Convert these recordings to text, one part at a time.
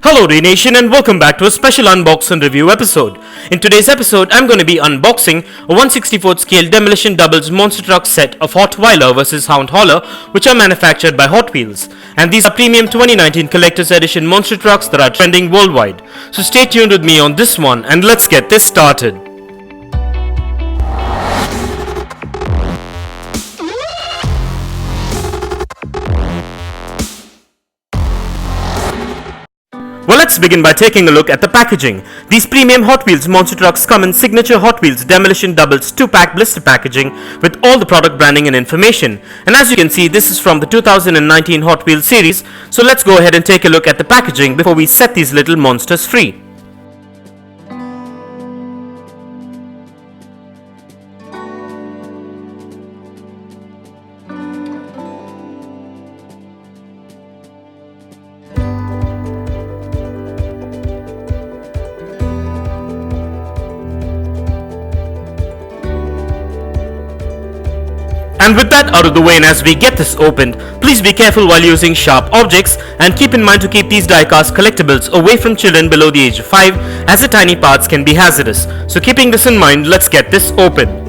Hello Dnation and welcome back to a special unbox and review episode. In today's episode, I'm going to be unboxing a 1/64th scale Demolition Doubles Monster Truck set of Hotweiler Vs Hound Hauler, which are manufactured by Hot Wheels. And these are premium 2019 collector's edition monster trucks that are trending worldwide. So stay tuned with me on this one and let's get this started. Well, let's begin by taking a look at the packaging. These premium Hot Wheels monster trucks come in signature Hot Wheels Demolition Doubles 2-pack blister packaging with all the product branding and information. And as you can see, this is from the 2019 Hot Wheels series, so let's go ahead and take a look at the packaging before we set these little monsters free. And with that out of the way, and as we get this opened, please be careful while using sharp objects and keep in mind to keep these diecast collectibles away from children below the age of 5, as the tiny parts can be hazardous. So keeping this in mind, let's get this open.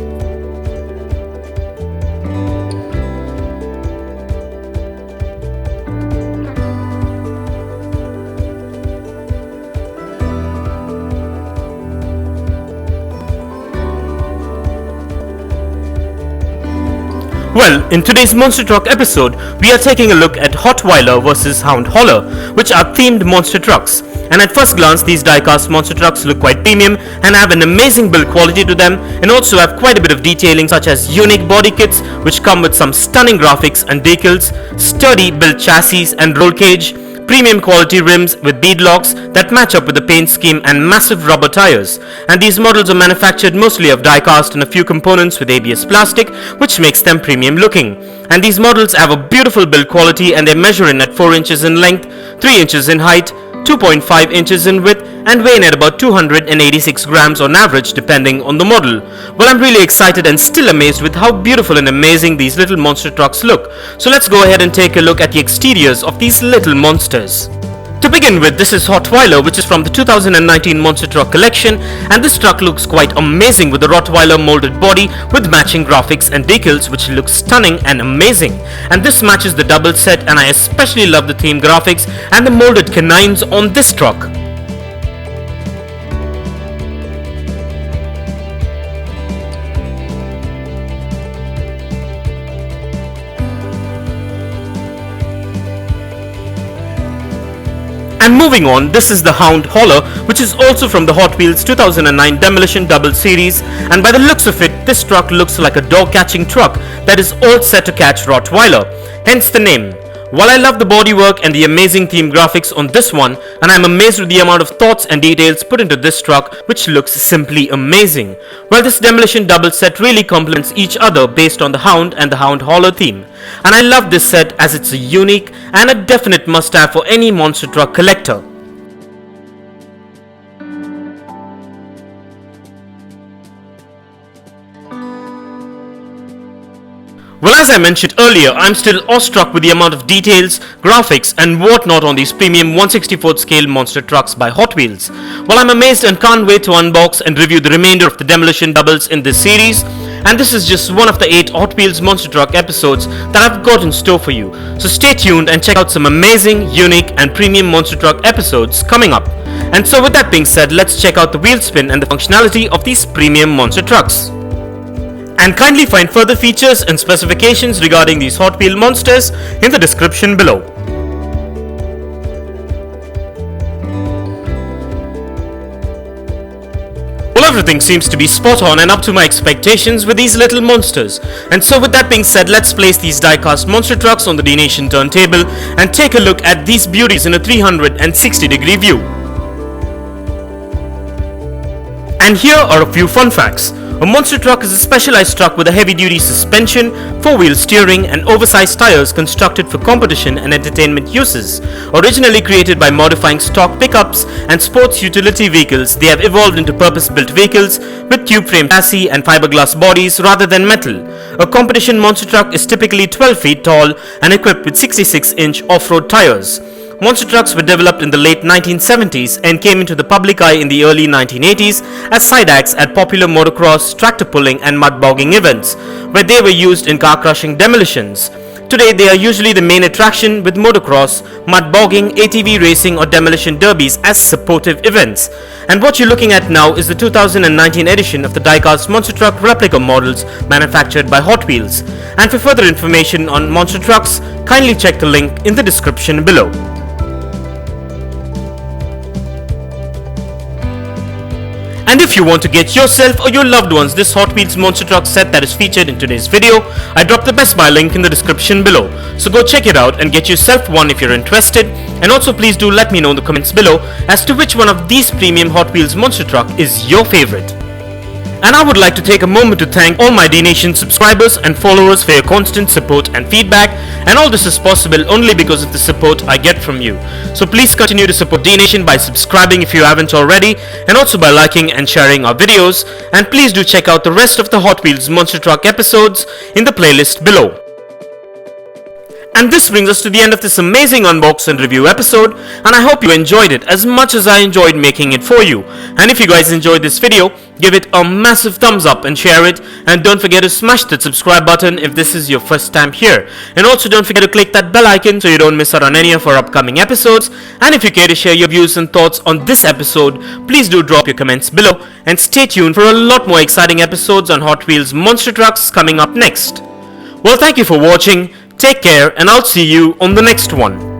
Well, in today's Monster Truck episode, we are taking a look at Hotweiler Vs Hound Hauler, which are themed monster trucks. And at first glance, these diecast monster trucks look quite premium and have an amazing build quality to them, and also have quite a bit of detailing such as unique body kits which come with some stunning graphics and decals, sturdy built chassis and roll cage, premium quality rims with bead locks that match up with the paint scheme, and massive rubber tires. And these models are manufactured mostly of die-cast and a few components with ABS plastic, which makes them premium looking. And these models have a beautiful build quality, and they measure in at 4 inches in length, 3 inches in height, 2.5 inches in width, and weigh in at about 286 grams on average depending on the model. Well, I'm really excited and still amazed with how beautiful and amazing these little monster trucks look. So let's go ahead and take a look at the exteriors of these little monsters. To begin with, this is Hotweiler, which is from the 2019 Monster Truck collection, and this truck looks quite amazing with the Rottweiler molded body with matching graphics and decals, which looks stunning and amazing. And this matches the double set, and I especially love the theme graphics and the molded canines on this truck. And moving on, this is the Hound Hauler, which is also from the Hot Wheels 2009 Demolition Double series, and by the looks of it, this truck looks like a dog catching truck that is all set to catch Rottweiler, hence the name. While I love the bodywork and the amazing theme graphics on this one, and I'm amazed with the amount of thoughts and details put into this truck, which looks simply amazing. Well, this Demolition Double set really complements each other based on the Hound and the Hound Hauler theme. And I love this set as it's a unique and a definite must-have for any monster truck collector. Well, as I mentioned earlier, I'm still awestruck with the amount of details, graphics and whatnot on these premium 1/64th scale monster trucks by Hot Wheels. Well, I'm amazed and can't wait to unbox and review the remainder of the Demolition Doubles in this series. And this is just one of the 8 Hot Wheels monster truck episodes that I've got in store for you. So stay tuned and check out some amazing, unique and premium monster truck episodes coming up. And so with that being said, let's check out the wheel spin and the functionality of these premium monster trucks. And kindly find further features and specifications regarding these Hot Wheel monsters in the description below. Well, everything seems to be spot on and up to my expectations with these little monsters. And so with that being said, let's place these diecast monster trucks on the Dnation turntable and take a look at these beauties in a 360-degree view. And here are a few fun facts. A monster truck is a specialized truck with a heavy-duty suspension, 4-wheel steering and oversized tires constructed for competition and entertainment uses. Originally created by modifying stock pickups and sports utility vehicles, they have evolved into purpose-built vehicles with tube-frame chassis and fiberglass bodies rather than metal. A competition monster truck is typically 12 feet tall and equipped with 66-inch off-road tires. monster trucks were developed in the late 1970s and came into the public eye in the early 1980s as side acts at popular motocross, tractor pulling and mud bogging events, where they were used in car crushing demolitions. Today they are usually the main attraction, with motocross, mud bogging, ATV racing or demolition derbies as supportive events. And what you're looking at now is the 2019 edition of the Diecast monster truck replica models manufactured by Hot Wheels. And for further information on monster trucks, kindly check the link in the description below. And if you want to get yourself or your loved ones this Hot Wheels monster truck set that is featured in today's video, I dropped the Best Buy link in the description below. So go check it out and get yourself one if you're interested. And also please do let me know in the comments below as to which one of these premium Hot Wheels monster truck is your favorite. And I would like to take a moment to thank all my Dnation subscribers and followers for your constant support and feedback, and all this is possible only because of the support I get from you. So please continue to support Dnation by subscribing if you haven't already, and also by liking and sharing our videos, and please do check out the rest of the Hot Wheels monster truck episodes in the playlist below. And this brings us to the end of this amazing unbox and review episode, and I hope you enjoyed it as much as I enjoyed making it for you. And if you guys enjoyed this video, give it a massive thumbs up and share it, and don't forget to smash that subscribe button if this is your first time here. And also don't forget to click that bell icon so you don't miss out on any of our upcoming episodes. And if you care to share your views and thoughts on this episode, please do drop your comments below, and stay tuned for a lot more exciting episodes on Hot Wheels monster trucks coming up next. Well, thank you for watching. Take care, and I'll see you on the next one.